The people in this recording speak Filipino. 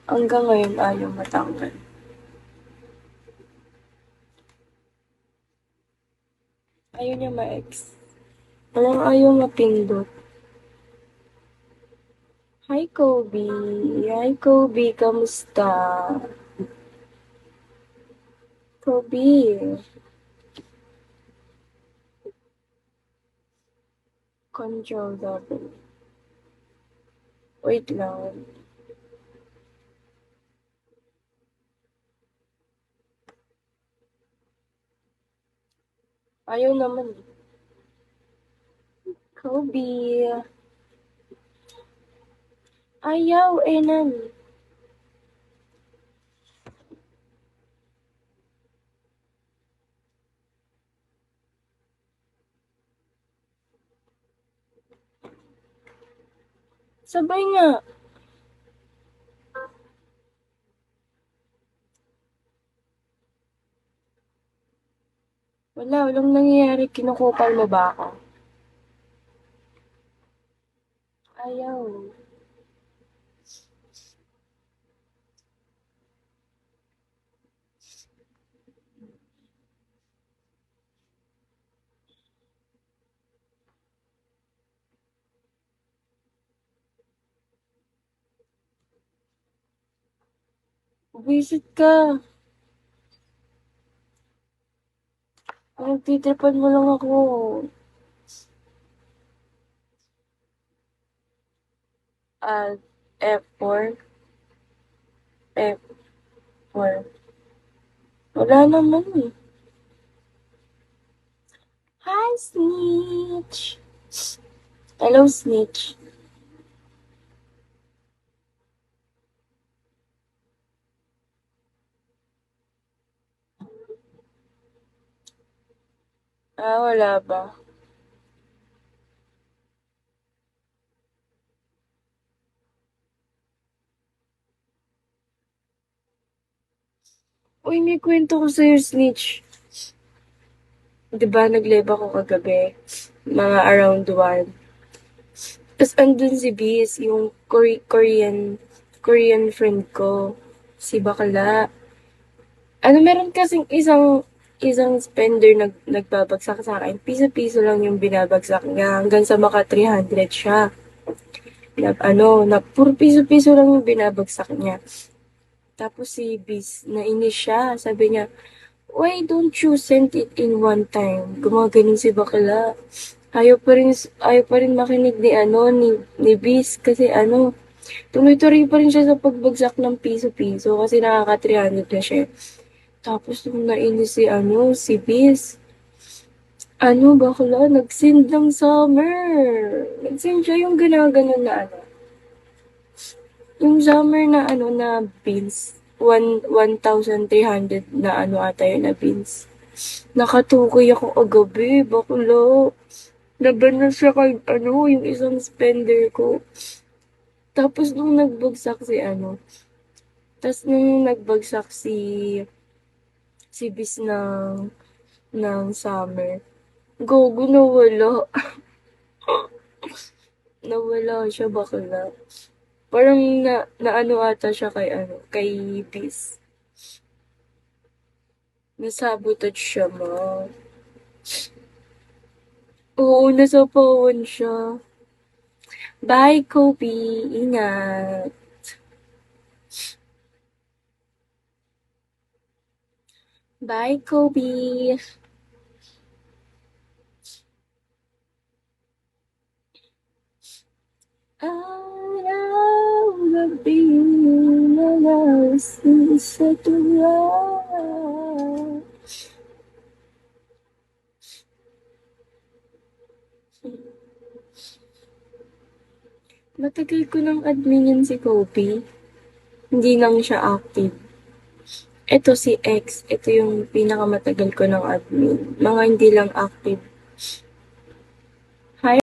Hanggang ngayon ayaw matanggal. Ayaw niya ma-ex. Walang ayaw mapindot. Hi, Kobe. Hi, Kobe. Kamusta? Kobe. Control double. Wait lang. Ayaw naman. Kobe. Ayaw, nan. Sabay nga. Walang nangyayari. Kinukupal mo ba ako? Ayaw. Visit ka. Pinagtitripan mo lang ako. F4. F4. Wala naman eh. Hi, Snitch. Hello, Snitch. Wala ba? Uy, may kwento ko sa'yo, Snitch. Diba, nag-live ako kagabi. Mga around 1. Tapos andun si Biz, yung Korean friend ko. Si Bakla. Meron kasing isang spender nagbabagsak sa akin. Piso-piso lang yung binabagsak niya hanggang sa maka 300 siya. Puro piso-piso lang yung binabagsak niya. Tapos si Biz, nainis siya. Sabi niya, why don't you send it in one time? Gumaganon si Bakla. Ayaw pa rin makinig ni Biz kasi tuloy-tuloy pa rin siya sa pagbagsak ng piso-piso kasi nakaka 300 na siya. Tapos nung nainis si Biz, bakla, nag-send ng summer. Nag-send siya yung ginaganon na yung summer na na beans. 1,300 na ata yun na beans. Nakatukoy ako agabi, bakla. Laban na siya kay yung isang spender ko. Tapos nung nagbagsak si Bis ng summer, gogo nawala. Nawala siya bakla. Parang naano ata siya kay Bis. Nasabotage siya ma. Oo, nasapawan siya. Bye, Kobe. Ingat. Bye, Kobe. Araw-gabi nalasin sa tuwa. Matagal ko nang adminin si Kobe. Hindi lang siya active. Ito si X. Ito yung pinakamatagal ko ng admin. Mga hindi lang active.